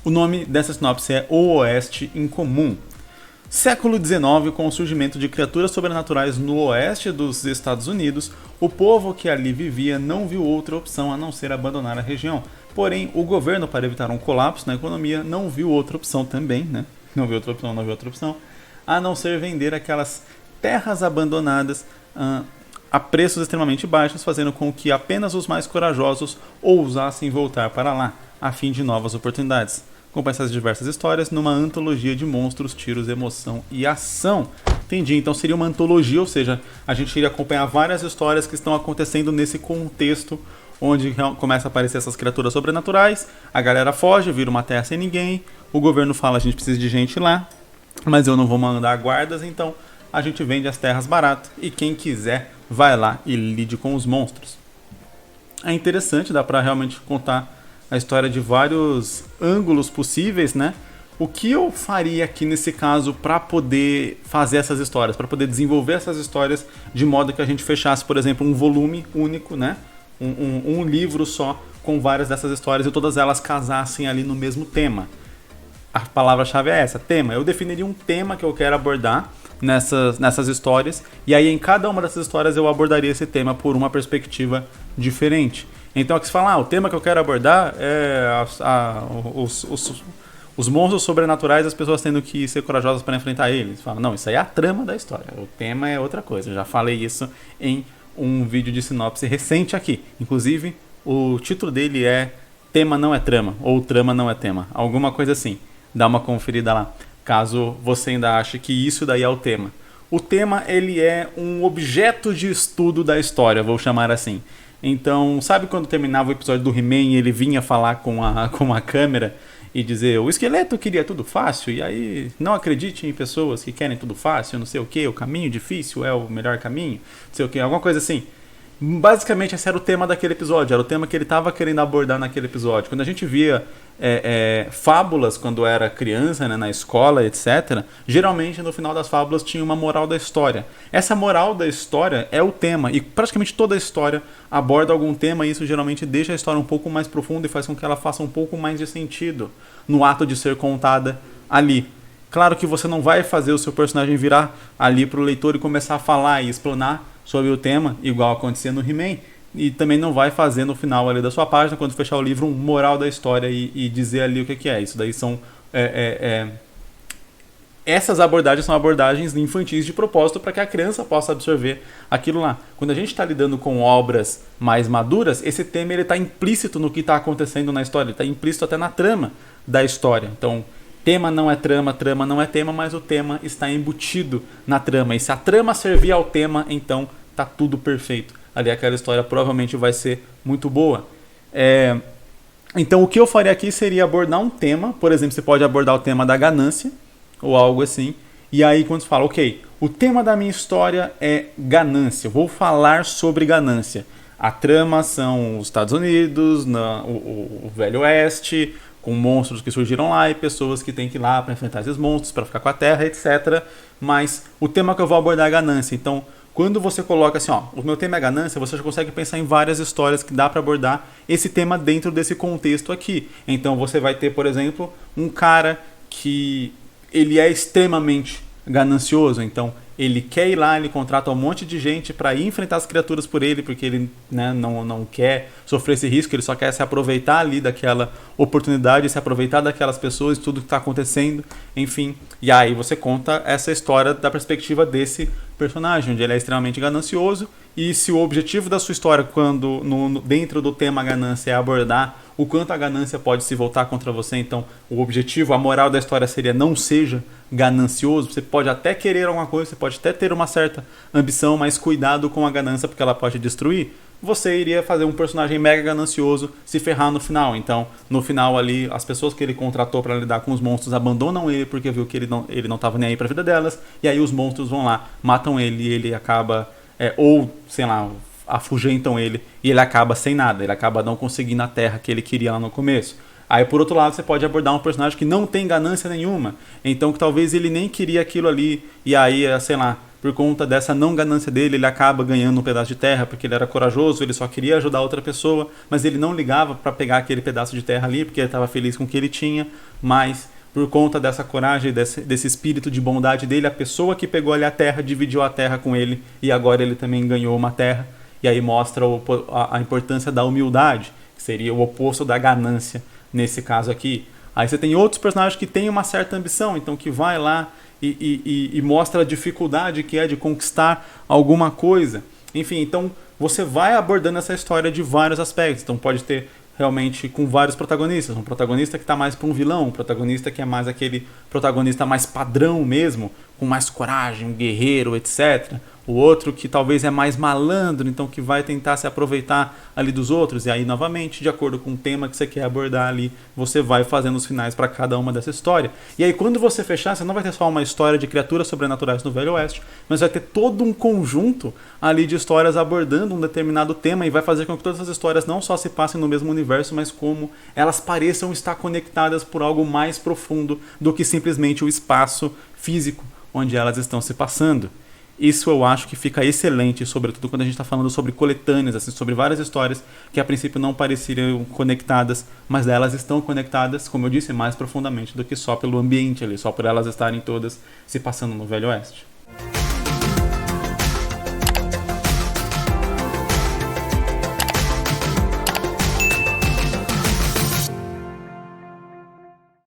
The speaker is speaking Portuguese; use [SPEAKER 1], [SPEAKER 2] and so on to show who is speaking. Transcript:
[SPEAKER 1] O nome dessa sinopse é O Oeste Incomum. Século XIX, com o surgimento de criaturas sobrenaturais no oeste dos Estados Unidos, o povo que ali vivia não viu outra opção a não ser abandonar a região. Porém, o governo, para evitar um colapso na economia, não viu outra opção também, né? Não viu outra opção, a não ser vender aquelas terras abandonadas a preços extremamente baixos, fazendo com que apenas os mais corajosos ousassem voltar para lá, a fim de novas oportunidades. Acompanhe essas diversas histórias numa antologia de monstros, tiros, emoção e ação. Entendi, então seria uma antologia, ou seja, a gente iria acompanhar várias histórias que estão acontecendo nesse contexto onde começa a aparecer essas criaturas sobrenaturais, a galera foge, vira uma terra sem ninguém, o governo fala, a gente precisa de gente lá, mas eu não vou mandar guardas, então a gente vende as terras barato e quem quiser vai lá e lide com os monstros. É interessante, dá pra realmente contar a história de vários ângulos possíveis, né? O que eu faria aqui nesse caso para poder fazer essas histórias, para poder desenvolver essas histórias de modo que a gente fechasse, por exemplo, um volume único, né? Um livro só com várias dessas histórias e todas elas casassem ali no mesmo tema. A palavra-chave é essa, tema. Eu definiria um tema que eu quero abordar nessas histórias e aí em cada uma dessas histórias eu abordaria esse tema por uma perspectiva diferente. Então aqui se fala, o tema que eu quero abordar é os monstros sobrenaturais, as pessoas tendo que ser corajosas para enfrentar eles. Fala, não, isso aí é a trama da história, o tema é outra coisa. Eu já falei isso em um vídeo de sinopse recente aqui. Inclusive, o título dele é Tema não é trama, ou Trama não é tema, alguma coisa assim. Dá uma conferida lá, caso você ainda ache que isso daí é o tema. O tema, ele é um objeto de estudo da história, vou chamar assim. Então, sabe quando terminava o episódio do He-Man e ele vinha falar com a câmera e dizer o esqueleto queria tudo fácil, e aí não acredite em pessoas que querem tudo fácil, não sei o que, o caminho difícil é o melhor caminho, não sei o que, alguma coisa assim. Basicamente esse era o tema daquele episódio, era o tema que ele estava querendo abordar naquele episódio. Quando a gente via fábulas quando era criança, né, na escola, etc., geralmente no final das fábulas tinha uma moral da história. Essa moral da história é o tema, e praticamente toda a história aborda algum tema, e isso geralmente deixa a história um pouco mais profunda e faz com que ela faça um pouco mais de sentido no ato de ser contada ali. Claro que você não vai fazer o seu personagem virar ali para o leitor e começar a falar e explanar sobre o tema, igual acontecia no He-Man, e também não vai fazer no final ali da sua página, quando fechar o livro, um moral da história e dizer ali o que é. Isso daí são... Essas abordagens são abordagens infantis de propósito para que a criança possa absorver aquilo lá. Quando a gente está lidando com obras mais maduras, esse tema está implícito no que está acontecendo na história, está implícito até na trama da história. Então, tema não é trama, trama não é tema, mas o tema está embutido na trama. E se a trama servir ao tema, então tá tudo perfeito. Ali aquela história provavelmente vai ser muito boa. Então o que eu faria aqui seria abordar um tema. Por exemplo, você pode abordar o tema da ganância, ou algo assim. E aí quando você fala, ok, o tema da minha história é ganância. Eu vou falar sobre ganância. A trama são os Estados Unidos, o Velho Oeste, com monstros que surgiram lá e pessoas que têm que ir lá para enfrentar esses monstros, para ficar com a terra, etc. Mas o tema que eu vou abordar é a ganância. Então, quando você coloca assim, o meu tema é ganância, você já consegue pensar em várias histórias que dá para abordar esse tema dentro desse contexto aqui. Então, você vai ter, por exemplo, um cara que ele é extremamente ganancioso, então ele quer ir lá, ele contrata um monte de gente para ir enfrentar as criaturas por ele, porque ele, né, não quer sofrer esse risco, ele só quer se aproveitar ali daquela oportunidade, se aproveitar daquelas pessoas, tudo que está acontecendo, enfim. E aí você conta essa história da perspectiva desse personagem, onde ele é extremamente ganancioso, e se o objetivo da sua história, quando dentro do tema ganância, é abordar o quanto a ganância pode se voltar contra você, então o objetivo, a moral da história seria não seja ganancioso. Você pode até querer alguma coisa, você pode até ter uma certa ambição, mas cuidado com a ganância porque ela pode destruir. Você iria fazer um personagem mega ganancioso se ferrar no final. Então, no final ali, as pessoas que ele contratou para lidar com os monstros abandonam ele porque viu que ele não estava nem aí para a vida delas, e aí os monstros vão lá, matam ele e ele acaba, ou sei lá, afugentam ele e ele acaba sem nada, ele acaba não conseguindo a terra que ele queria lá no começo. Aí por outro lado você pode abordar um personagem que não tem ganância nenhuma, então que talvez ele nem queria aquilo ali, e aí, sei lá, por conta dessa não ganância dele, ele acaba ganhando um pedaço de terra, porque ele era corajoso, ele só queria ajudar outra pessoa, mas ele não ligava para pegar aquele pedaço de terra ali, porque ele estava feliz com o que ele tinha, mas por conta dessa coragem, desse espírito de bondade dele, a pessoa que pegou ali a terra dividiu a terra com ele, e agora ele também ganhou uma terra, e aí mostra a importância da humildade, que seria o oposto da ganância nesse caso aqui. Aí você tem outros personagens que têm uma certa ambição, então que vai lá e mostra a dificuldade que é de conquistar alguma coisa. Enfim, então você vai abordando essa história de vários aspectos. Então pode ter realmente com vários protagonistas. Um protagonista que está mais para um vilão, um protagonista que é mais aquele protagonista mais padrão mesmo, com mais coragem, um guerreiro, etc. O outro que talvez é mais malandro, então que vai tentar se aproveitar ali dos outros. E aí, novamente, de acordo com o tema que você quer abordar ali, você vai fazendo os finais para cada uma dessa história. E aí, quando você fechar, você não vai ter só uma história de criaturas sobrenaturais no Velho Oeste, mas vai ter todo um conjunto ali de histórias abordando um determinado tema e vai fazer com que todas as histórias não só se passem no mesmo universo, mas como elas pareçam estar conectadas por algo mais profundo do que simplesmente o espaço físico onde elas estão se passando. Isso eu acho que fica excelente, sobretudo quando a gente está falando sobre coletâneas, assim, sobre várias histórias que a princípio não pareceriam conectadas, mas elas estão conectadas, como eu disse, mais profundamente do que só pelo ambiente ali, só por elas estarem todas se passando no Velho Oeste.